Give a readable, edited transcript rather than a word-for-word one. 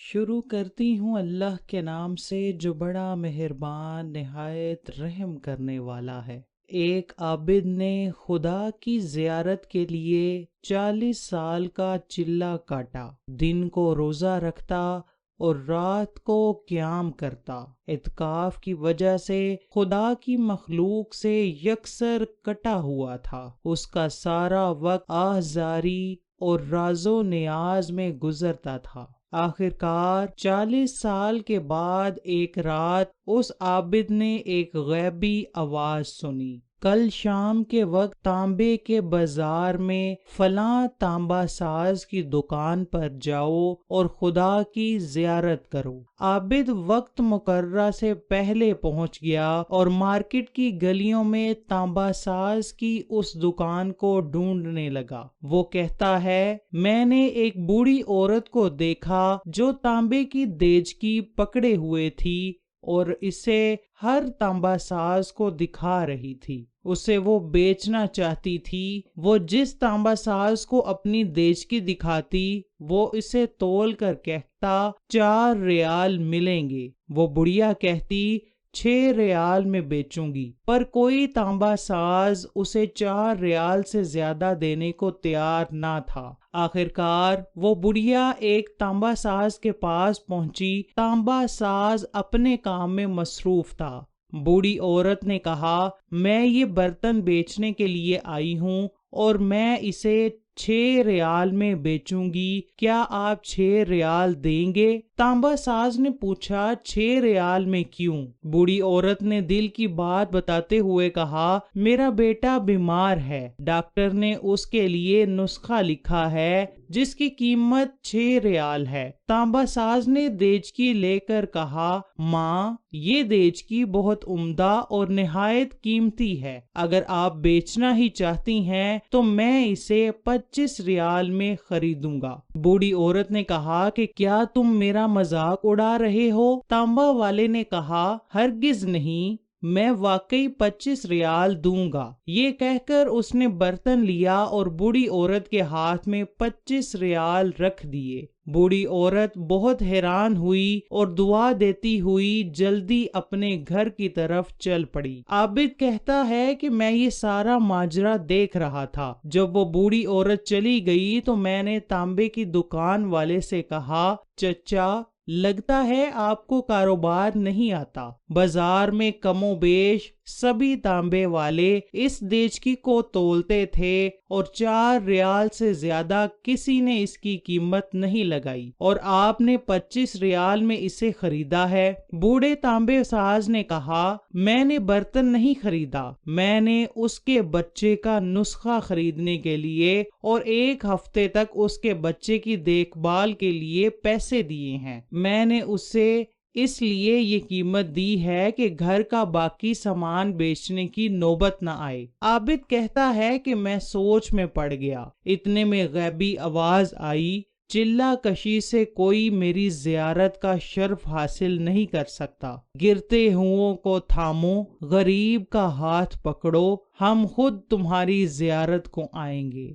شروع کرتی ہوں اللہ کے نام سے جو بڑا مہربان نہایت رحم کرنے والا ہے۔ ایک عابد نے خدا کی زیارت کے لیے 40 سال کا چلہ کاٹا، دن کو روزہ رکھتا اور رات کو قیام کرتا۔ اعتکاف کی وجہ سے خدا کی مخلوق سے یکسر کٹا ہوا تھا۔ اس کا سارا وقت آہذاری اور راز و نیاز میں گزرتا تھا۔ آخر کار 40 سال کے بعد ایک رات اس عابد نے ایک غیبی آواز سنی، کل شام کے وقت تانبے کے بازار میں فلاں تانبا ساز کی دکان پر جاؤ اور خدا کی زیارت کرو۔ عابد وقت مقررہ سے پہلے پہنچ گیا اور مارکیٹ کی گلیوں میں تانبا ساز کی اس دکان کو ڈھونڈنے لگا۔ وہ کہتا ہے، میں نے ایک بوڑھی عورت کو دیکھا جو تانبے کی دیچکی پکڑے ہوئے تھی اور اسے ہر تانبا ساز کو دکھا رہی تھی۔ اسے وہ بیچنا چاہتی تھی۔ وہ جس تانبا ساز کو اپنی دیچکی دکھاتی وہ اسے تول کر کہتا 4 ریال ملیں گے۔ وہ بڑھیا کہتی 6 ریال میں بیچوں گی، پر کوئی تانبا ساز اسے 4 ریال سے زیادہ دینے کو تیار نہ تھا۔ آخر کار وہ بڑھیا ایک تانبا ساز کے پاس پہنچی۔ تانبا ساز اپنے کام میں مصروف تھا۔ بوڑھی عورت نے کہا، میں یہ برتن بیچنے کے لیے آئی ہوں اور میں اسے 6 ریال میں بیچوں گی، کیا آپ 6 ریال دیں گے؟ تانبا ساز نے پوچھا، 6 ریال میں کیوں؟ بوڑھی عورت نے دل کی بات بتاتے ہوئے کہا، میرا بیٹا بیمار ہے، ڈاکٹر نے اس کے لیے نسخہ لکھا ہے جس کی قیمت 6 ریال ہے۔ تانبا ساز نے دیچکی لے کر کہا، ماں، یہ دیچکی بہت عمدہ اور نہایت قیمتی ہے، اگر آپ بیچنا ہی چاہتی ہیں تو میں اسے 25 ریال میں خریدوں گا۔ بوڑھی عورت نے کہا کہ کیا تم میرا مذاق اڑا رہے ہو؟ تانبا والے نے کہا، ہرگز نہیں، میں واقعی 25 ریال دوں گا۔ یہ کہہ کر اس نے برتن لیا اور بوڑھی عورت کے ہاتھ میں 25 ریال رکھ دیے۔ بوڑھی عورت بہت حیران ہوئی اور دعا دیتی ہوئی جلدی اپنے گھر کی طرف چل پڑی۔ عابد کہتا ہے کہ میں یہ سارا ماجرا دیکھ رہا تھا۔ جب وہ بوڑھی عورت چلی گئی تو میں نے تانبے کی دکان والے سے کہا، چچا، لگتا ہے آپ کو کاروبار نہیں آتا۔ بازار میں کم و بیش سبھی تانبے والے اس دیچکی کو تولتے تھے اور 4 ریال سے زیادہ کسی نے اس کی قیمت نہیں لگائی، اور آپ نے 25 ریال میں اسے خریدا ہے۔ بوڑھے تانبے ساز نے کہا، میں نے برتن نہیں خریدا، میں نے اس کے بچے کا نسخہ خریدنے کے لیے اور 1 ہفتے تک اس کے بچے کی دیکھ بھال کے لیے پیسے دیے ہیں۔ میں نے اسے اس لیے یہ قیمت دی ہے کہ گھر کا باقی سامان بیچنے کی نوبت نہ آئے۔ عابد کہتا ہے کہ میں سوچ میں پڑ گیا۔ اتنے میں غیبی آواز آئی، چلہ کشی سے کوئی میری زیارت کا شرف حاصل نہیں کر سکتا۔ گرتے ہوں کو تھامو، غریب کا ہاتھ پکڑو، ہم خود تمہاری زیارت کو آئیں گے۔